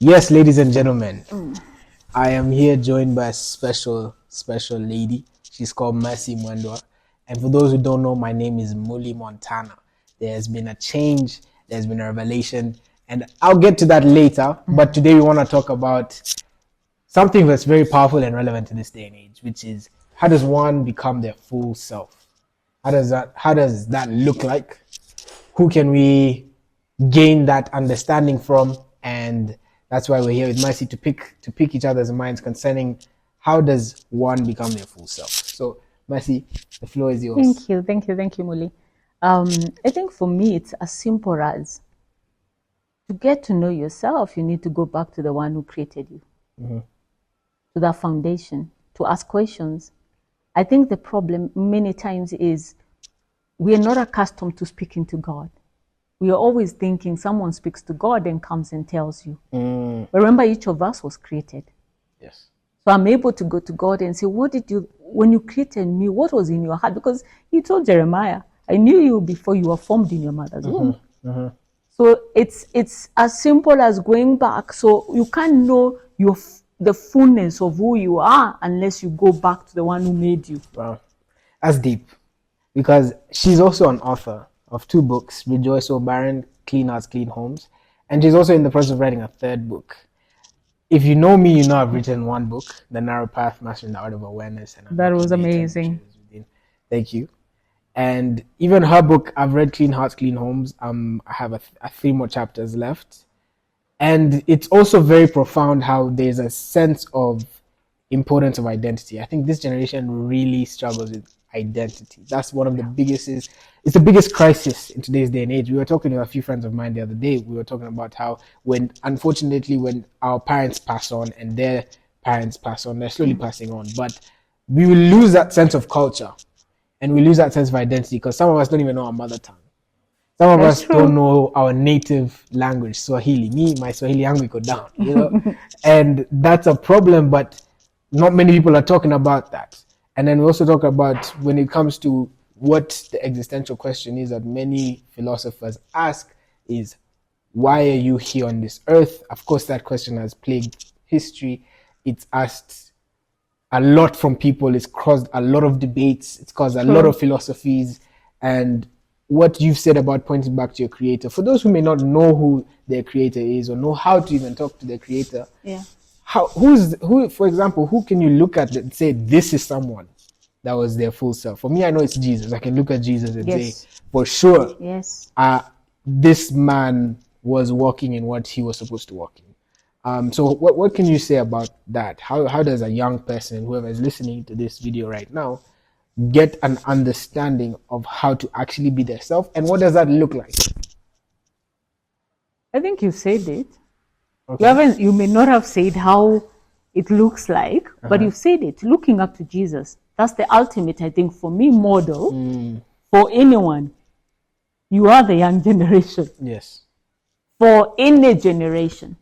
Yes, ladies and gentlemen, I am here joined by a special lady. She's called Mercy Mwendwa. And for those who don't know, my name is Muli Montana. There's been a change, there's been a revelation, and I'll get to that later. But today we want to talk about something that's very powerful and relevant in this day and age, which is how does one become their full self? How does that look like? Who can we gain that understanding from? And that's why we're here with Mercy to pick each other's minds concerning how does one become their full self. So Mercy, the floor is yours. Thank you, Muli. I think for me, it's as simple as to get to know yourself, you need to go back to the one who created you, to that foundation, to ask questions. I think the problem many times is we are not accustomed to speaking to God. We are always thinking someone speaks to God and comes and tells you. But remember, each of us was created. Yes. So I'm able to go to God and say, when you created me, what was in your heart? Because he told Jeremiah, I knew you before you were formed in your mother's womb. So it's as simple as going back. So you can't know the fullness of who you are unless you go back to the one who made you. Wow. That's deep. Because she's also an author of 2 books, Rejoice, O Barren, Clean Hearts, Clean Homes. And she's also in the process of writing a 3rd book. If you know me, you know I've written 1 book, The Narrow Path, Mastering the Art of Awareness. And that was amazing. Thank you. And even her book, I've read Clean Hearts, Clean Homes. I have a 3 more chapters left. And it's also very profound how there's a sense of importance of identity. I think this generation really struggles with identity. That's one of the biggest, it's the biggest crisis in today's day and age. We were talking to a few friends of mine the other day. We were talking about how unfortunately, when our parents pass on and their parents pass on, they're slowly passing on. But we will lose that sense of culture and we lose that sense of identity because some of us don't even know our mother tongue. Some of us don't know our native language, Swahili. Me, my Swahili yangu go down, you know? And that's a problem, but not many people are talking about that. And then we also talk about when it comes to what the existential question is that many philosophers ask is, why are you here on this earth? Of course, that question has plagued history. It's asked a lot from people. It's caused a lot of debates. It's caused a lot of philosophies. And what you've said about pointing back to your creator, for those who may not know who their creator is or know how to even talk to their creator, who, for example, who can you look at and say, this is someone that was their full self? For me, I know it's Jesus. I can look at Jesus and say, for sure, this man was walking in what he was supposed to walk in. So what can you say about that? How does a young person, whoever is listening to this video right now, get an understanding of how to actually be their self, and what does that look like? I think you said it. Okay. You may not have said how it looks like, but you've said it. Looking up to Jesus. That's the ultimate, I think, for me, model for anyone. You are the young generation. Yes. For any generation.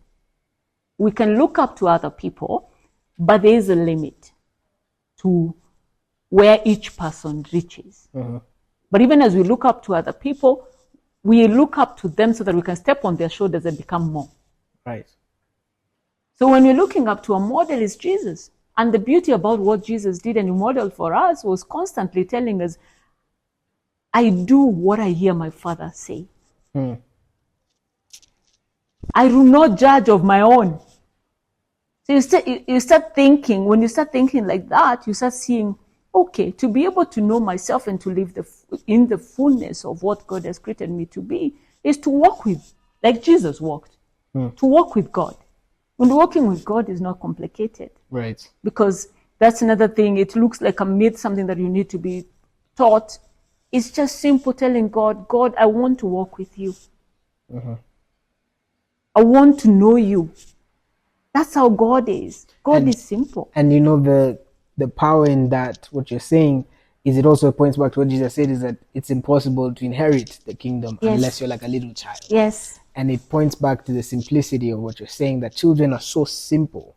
We can look up to other people, but there is a limit to where each person reaches. But even as we look up to other people, we look up to them so that we can step on their shoulders and become more. Right. So when we're looking up to a model is Jesus. And the beauty about what Jesus did and he modeled for us was constantly telling us, I do what I hear my Father say. I do not judge of my own. So you start thinking, when you start thinking like that, you start seeing, okay, to be able to know myself and to live in the fullness of what God has created me to be is to walk with, like Jesus walked, to walk with God. When walking with God is not complicated. Right. Because that's another thing. It looks like a myth, something that you need to be taught. It's just simple telling God, God, I want to walk with you. I want to know you. That's how God is. God is simple. And you know the power in that, what you're saying, is it also points back to what Jesus said, is that it's impossible to inherit the kingdom unless you're like a little child. Yes. And it points back to the simplicity of what you're saying, that children are so simple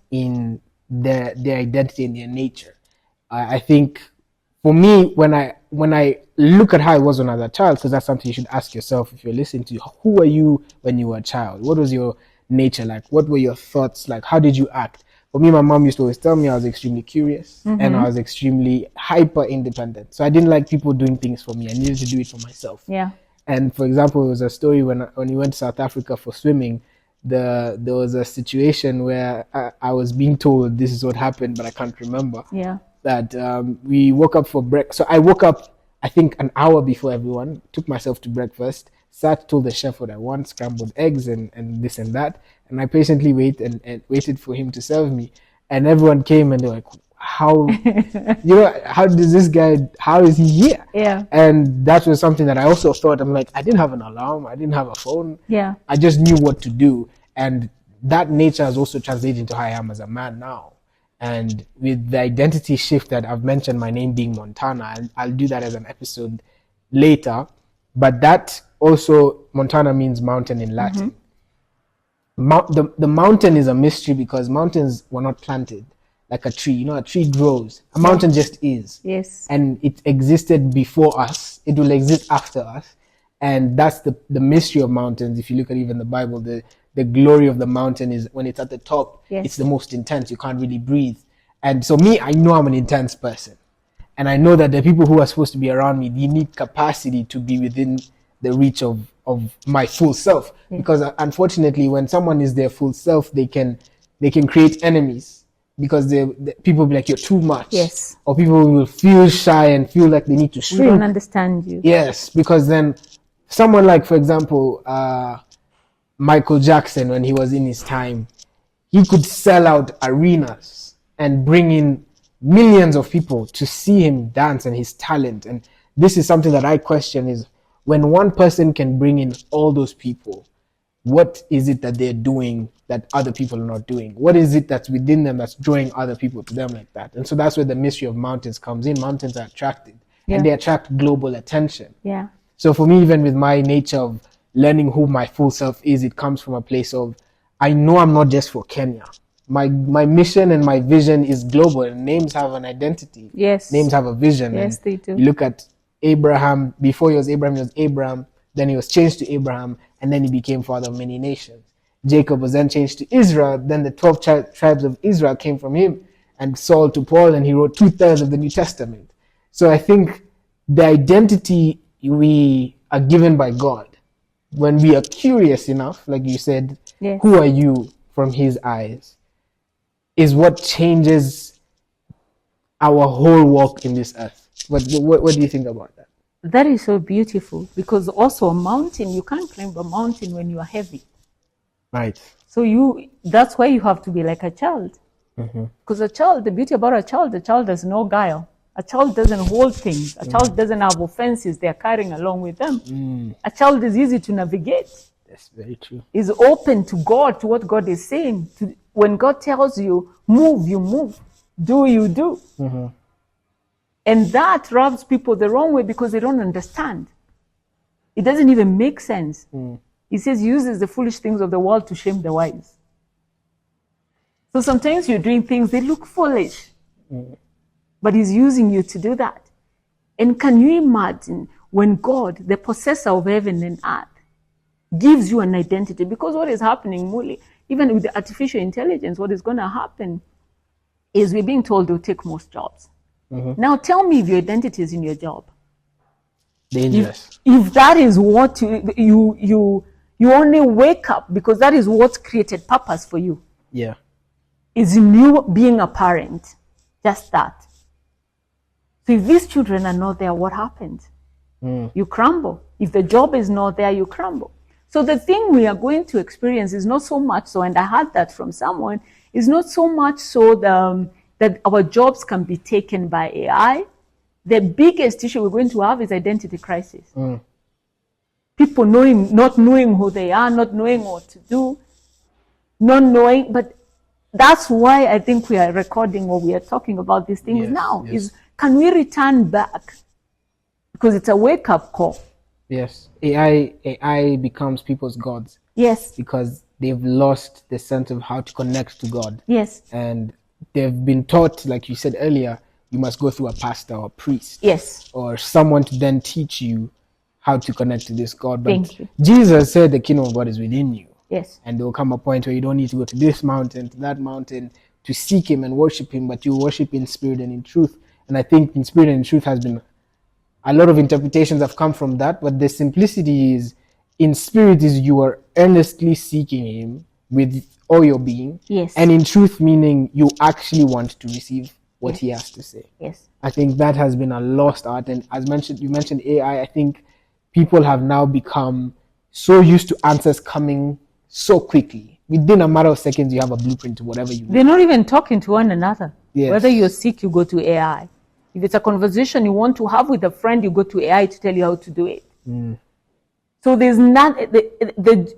in their identity and their nature. I think for me, when I look at how I was when I was a child, because that's something you should ask yourself if you're listening to, who were you when you were a child? What was your nature? Like, what were your thoughts? Like, how did you act? For me, my mom used to always tell me I was extremely curious and I was extremely hyper independent. So I didn't like people doing things for me. I needed to do it for myself. Yeah. And for example, it was a story when we went to South Africa for swimming. There was a situation where I was being told this is what happened, but I can't remember. Yeah. That we woke up for breakfast. So I woke up, I think, an hour before everyone, took myself to breakfast, told the chef what I want, scrambled eggs and this and that. And I patiently waited for him to serve me. And everyone came and they're like, how does this guy, how is he here? Yeah. And that was something that I also thought, I'm like, I didn't have an alarm, I didn't have a phone. Yeah. I just knew what to do. And that nature has also translated into how I am as a man now. And with the identity shift that I've mentioned, my name being Montana, I'll do that as an episode later. But that also, Montana means mountain in Latin. The mountain is a mystery because mountains were not planted like a tree. A tree grows. A mountain just is. Yes. And it existed before us. It will exist after us. And that's the mystery of mountains. If you look at even the Bible, the glory of the mountain is when it's at the top, it's the most intense. You can't really breathe. And so me, I know I'm an intense person. And I know that the people who are supposed to be around me, they need capacity to be within the reach of my full self. Because unfortunately, when someone is their full self, they can create enemies because the people will be like, you're too much. Yes. Or people will feel shy and feel like they need to shrink. We don't understand you. Yes, because then someone like, for example, Michael Jackson, when he was in his time, he could sell out arenas and bring in millions of people to see him dance and his talent. And this is something that I question is, when one person can bring in all those people, what is it that they're doing that other people are not doing? What is it that's within them that's drawing other people to them like that? And so that's where the mystery of mountains comes in. Mountains are attracted and they attract global attention. Yeah. So for me, even with my nature of learning who my full self is, it comes from a place of, I know I'm not just for Kenya. My mission and my vision is global, and names have an identity. Yes. Names have a vision. Yes, and they do. You look at Abraham. Before he was Abram, then he was changed to Abraham, and then he became father of many nations. Jacob was then changed to Israel, then the 12 tribes of Israel came from him, and Saul to Paul, and he wrote 2/3 of the New Testament. So I think the identity we are given by God, when we are curious enough, like you said, who are you from his eyes, is what changes our whole walk in this earth. What do you think about that? That is so beautiful, because also a mountain, you can't climb a mountain when you are heavy. Right. So that's why you have to be like a child. Because the beauty about a child has no guile. A child doesn't hold things. A child doesn't have offenses they're carrying along with them. A child is easy to navigate. That's very true. Is open to God, to what God is saying. When God tells you, move, you move. Do, you do. And that rubs people the wrong way because they don't understand. It doesn't even make sense. He says he uses the foolish things of the world to shame the wise. So sometimes you're doing things, they look foolish. But he's using you to do that. And can you imagine when God, the possessor of heaven and earth, gives you an identity? Because what is happening, Muli, even with the artificial intelligence, what is going to happen is we're being told they'll take most jobs. Now tell me if your identity is in your job. Dangerous. If that is what you only wake up because that is what created purpose for you. Yeah. Is in you being a parent. Just that. So if these children are not there, what happens? You crumble. If the job is not there, you crumble. So the thing we are going to experience is not so much so, and I heard that from someone, is not so much so that our jobs can be taken by AI. The biggest issue we're going to have is identity crisis. People not knowing who they are, not knowing what to do, not knowing, but that's why I think we are recording or we are talking about these things now. Is can we return back? Because it's a wake-up call. Yes. AI becomes people's gods. Yes. Because they've lost the sense of how to connect to God. Yes. And they've been taught, like you said earlier, you must go through a pastor or a priest. Yes. Or someone to then teach you how to connect to this God. But Thank you. Jesus said the kingdom of God is within you. Yes. And there will come a point where you don't need to go to this mountain, to that mountain to seek him and worship him, but you worship in spirit and in truth. And I think in spirit and in truth has been, a lot of interpretations have come from that, but the simplicity is, in spirit is you are earnestly seeking him with all your being. Yes. And in truth, meaning you actually want to receive what he has to say. Yes. I think that has been a lost art. And as you mentioned AI, I think people have now become so used to answers coming so quickly. Within a matter of seconds, you have a blueprint to whatever you need. They're not even talking to one another. Yes. Whether you're sick, you go to AI. If it's a conversation you want to have with a friend, you go to AI to tell you how to do it. So there's not the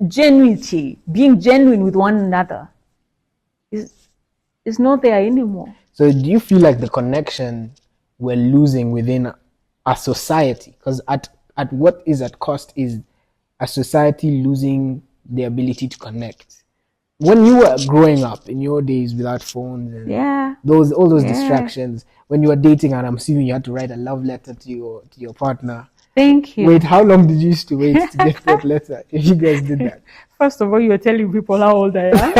genuinity, being genuine with one another is not there anymore. So do you feel like the connection we're losing within a society? Because at what is at cost is a society losing the ability to connect. When you were growing up in your days without phones and all those distractions, when you were dating, and I'm assuming you had to write a love letter to your partner. Thank you. Wait, how long did you used to wait to get that letter? If you guys did that. First of all, you're telling people how old I am.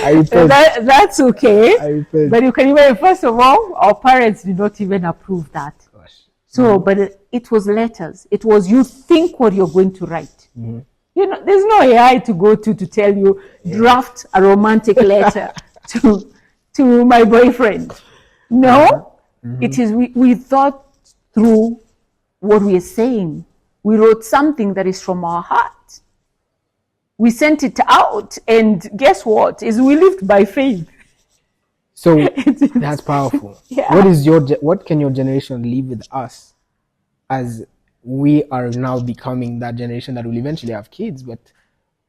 I repent. That's okay. I repent. But you can even, first of all, our parents did not even approve that. Gosh. So, but it was letters. It was, you think what you're going to write. You know, there's no AI to go to tell you, draft a romantic letter to my boyfriend. No, it is, we thought through what we are saying. We wrote something that is from our heart. We sent it out, and guess what? Is we lived by faith. So that's powerful. Yeah. What can your generation leave with us, as we are now becoming that generation that will eventually have kids? But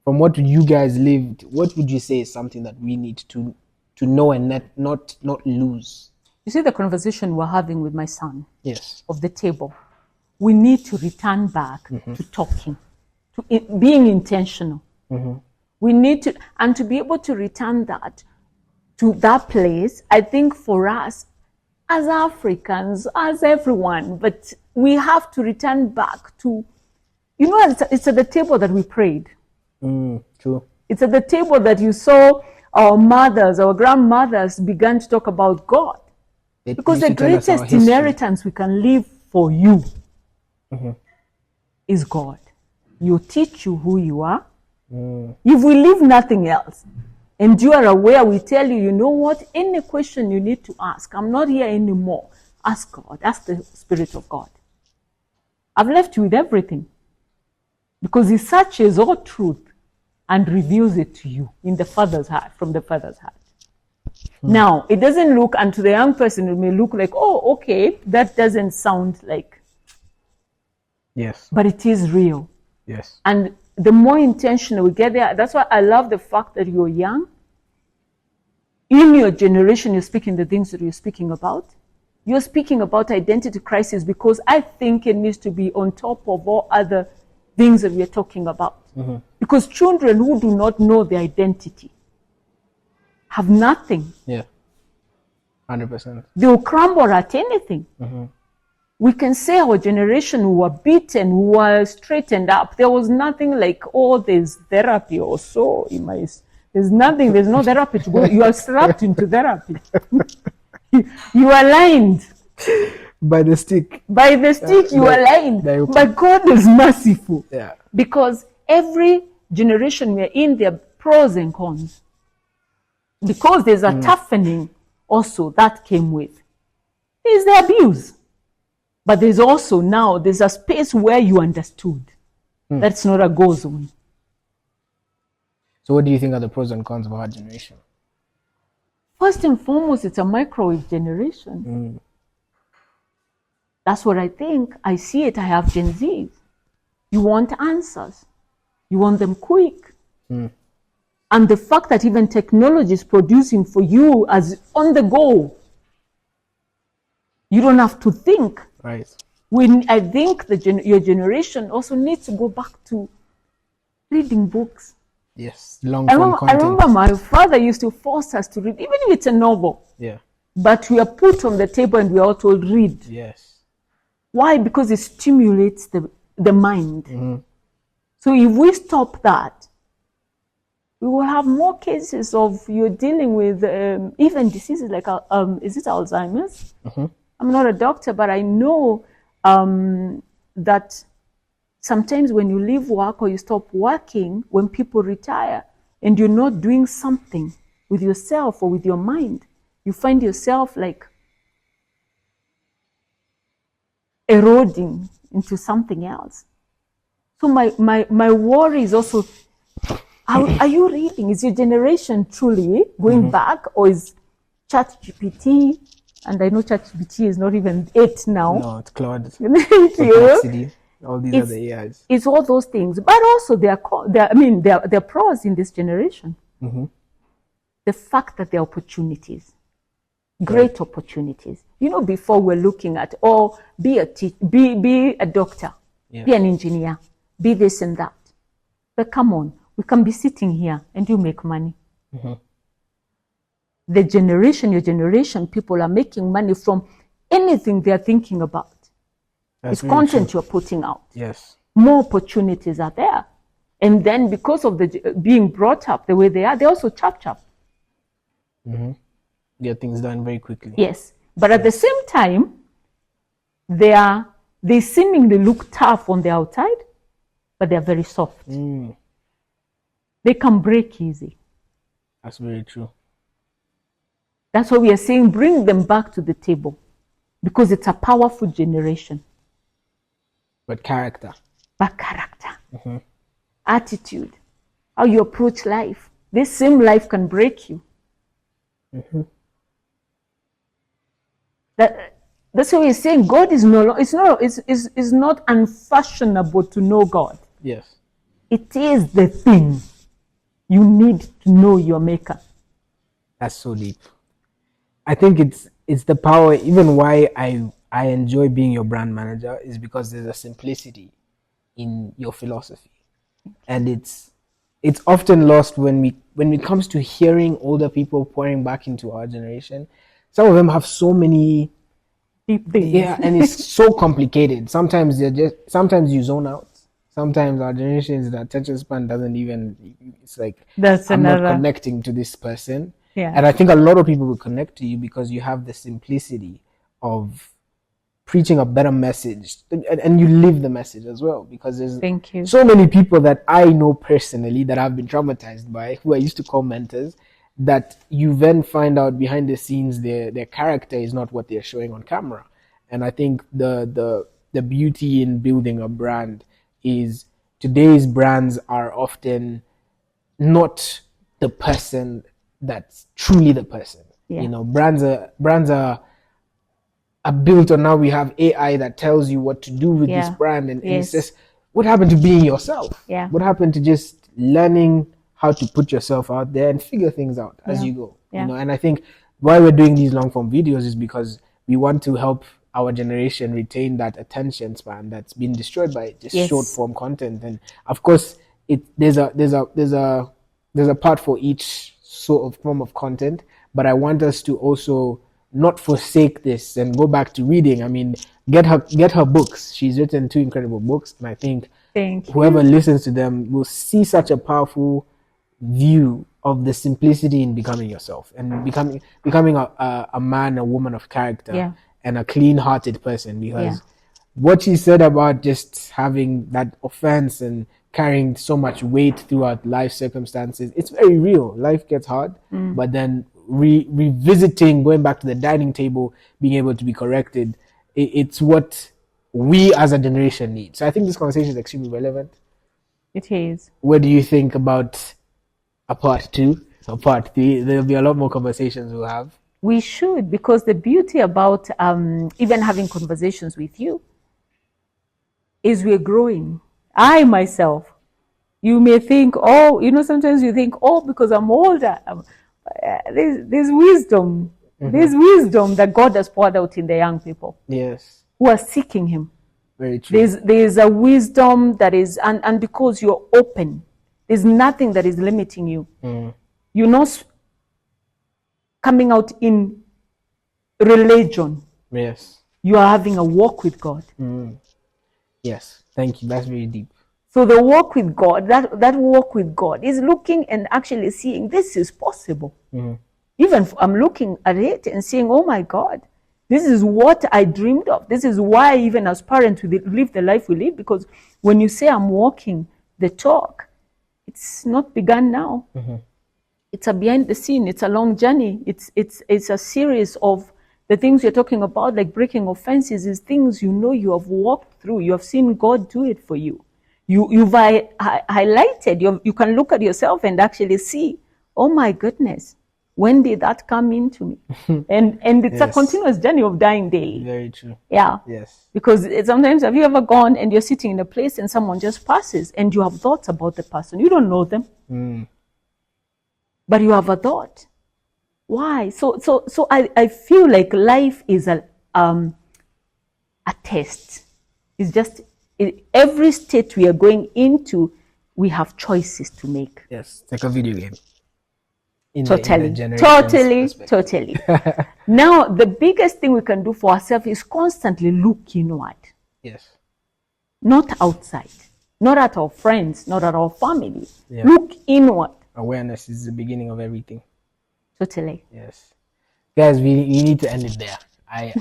from what you guys lived, what would you say is something that we need to know and not lose? You see the conversation we're having with my son. Yes. Of the table. We need to return back to talking, to being intentional. We need to, and to be able to return that to that place, I think for us as Africans, as everyone, but we have to return back to, you know, it's at the table that we prayed. True. It's at the table that you saw our mothers, our grandmothers began to talk about God. Because the greatest inheritance we can leave for you is God. He'll teach you who you are. If we leave nothing else, and you are aware, we tell you, you know what, any question you need to ask, I'm not here anymore. Ask God, ask the Spirit of God. I've left you with everything. Because He searches all truth and reveals it to you in the Father's heart, from the Father's heart. Now, it doesn't look, and to the young person, it may look like, oh, okay, that doesn't sound like. Yes. But it is real. Yes. And the more intentional we get there, that's why I love the fact that you're young. In your generation, you're speaking the things that you're speaking about. You're speaking about identity crisis because I think it needs to be on top of all other things that we're talking about. Because children who do not know their identity have nothing. Yeah. 100%. They will crumble at anything. We can say our generation who were beaten, who were straightened up. There was nothing like, oh, there's therapy or so. There's nothing, there's no therapy to go. You are strapped into therapy. You are lined. By the stick. By the stick, you are lined. But God is merciful. Yeah. Because every generation we're in, there are pros and cons. Because there's a toughening also that came with. There's the abuse. But there's also now, there's a space where you understood. That's not a go zone. So what do you think are the pros and cons of our generation? First and foremost, it's a microwave generation. That's what I think. I see it. I have Gen Zs. You want answers. You want them quick. And the fact that even technology is producing for you as on the go. You don't have to think. Right. I think your generation also needs to go back to reading books. Yes, long-form content. I remember my father used to force us to read, even if it's a novel. Yeah. But we are put on the table and we are all told, read. Yes. Why? Because it stimulates the mind. So if we stop that, we will have more cases of you're dealing with even diseases like, is it Alzheimer's? I'm not a doctor, but I know that sometimes when you leave work or you stop working, when people retire and you're not doing something with yourself or with your mind, you find yourself like eroding into something else. So my worry is also, are you reading? Is your generation truly going back, or is ChatGPT, and I know ChatGPT is not even it now. No, it's Claude. Perplexity, all these other AIs. It's all those things, but also there are pros in this generation. The fact that there are opportunities, great opportunities. You know, before we're looking at, be a doctor, be an engineer, be this and that. But come on, we can be sitting here and you make money. Your generation, people are making money from anything they're thinking about. It's content you're putting out. Yes. More opportunities are there. And then because of the being brought up the way they are, they're also chap. Get things done very quickly. Yes. But at the same time, they seemingly look tough on the outside, but they're very soft. They can break easy. That's very true. That's why we are saying bring them back to the table, because it's a powerful generation. But character. Attitude, how you approach life. This same life can break you. That's why we're saying God is it's not unfashionable to know God. Yes. It is the thing. You need to know your maker. That's so deep. I think it's the power. Even why I enjoy being your brand manager is because there's a simplicity in your philosophy, and it's often lost when it comes to hearing older people pouring back into our generation. Some of them have so many deep things. Yeah, and it's so complicated. Sometimes you zone out. Sometimes our generation's attention span doesn't even. It's like I'm not connecting to this person. Yeah. And I think a lot of people will connect to you because you have the simplicity of preaching a better message, and you live the message as well. Because there's so many people that I know personally that I've been traumatized by, who I used to call mentors, that you then find out behind the scenes their character is not what they're showing on camera. And I think the beauty in building a brand is today's brands are often not the person that's truly the person. Yeah. You know, brands are built on, now we have AI that tells you what to do with this brand, and it's just, what happened to being yourself? Yeah. What happened to just learning how to put yourself out there and figure things out as you go? Yeah. You know, and I think why we're doing these long form videos is because we want to help our generation retain that attention span that's been destroyed by just short form content. And of course, there's a part for each sort of form of content, but I want us to also not forsake this and go back to reading. I mean, get her books. She's written 2 incredible books, and I think whoever listens to them will see such a powerful view of the simplicity in becoming yourself and becoming a man, a woman of character, and a clean-hearted person. Because what she said about just having that offense and carrying so much weight throughout life circumstances, it's very real. Life gets hard, but then revisiting, going back to the dining table, being able to be corrected, it's what we as a generation need. So I think this conversation is extremely relevant. It is. What do you think about a part 2 or part 3? There'll be a lot more conversations we'll have. We should, because the beauty about even having conversations with you is we're growing. I myself, you may think, sometimes you think, because I'm older. There's wisdom. There's wisdom that God has poured out in the young people. Yes. Who are seeking Him. Very true. There's a wisdom that is, and because you're open, there's nothing that is limiting you. You're not coming out in religion. Yes. You are having a walk with God. Yes. Thank you. That's very deep. So the walk with God, that walk with God is looking and actually seeing this is possible. Even I'm looking at it and saying, oh my God, this is what I dreamed of. This is why even as parents we live the life we live, because when you say I'm walking the talk, it's not begun now. It's a behind the scene. It's a long journey. It's a series of the things you're talking about, like breaking offenses, is things you have walked through. You have seen God do it for you. You've highlighted. You can look at yourself and actually see, oh my goodness, when did that come into me? and it's a continuous journey of dying daily. Very true. Yeah. Yes. Because sometimes, have you ever gone and you're sitting in a place and someone just passes and you have thoughts about the person? You don't know them, but you have a thought. Why? So I feel like life is a test. It's just every state we are going into, we have choices to make. Yes, like a video game. Totally. Now, the biggest thing we can do for ourselves is constantly look inward. Yes. Not outside, not at our friends, not at our family. Yeah. Look inward. Awareness is the beginning of everything. Totally. Yes. Guys, we need to end it there. I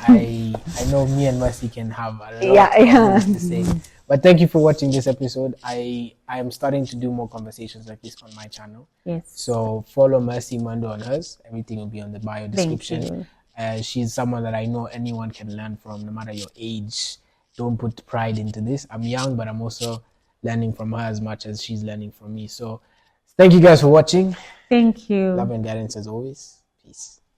know me and Mercy can have a lot of things to say. But thank you for watching this episode. I am starting to do more conversations like this on my channel. Yes. So follow Mercy Mando on hers. Everything will be on the bio description. She's someone that I know anyone can learn from, no matter your age. Don't put pride into this. I'm young, but I'm also learning from her as much as she's learning from me. So thank you guys for watching. Thank you. Love and guidance as always. Peace.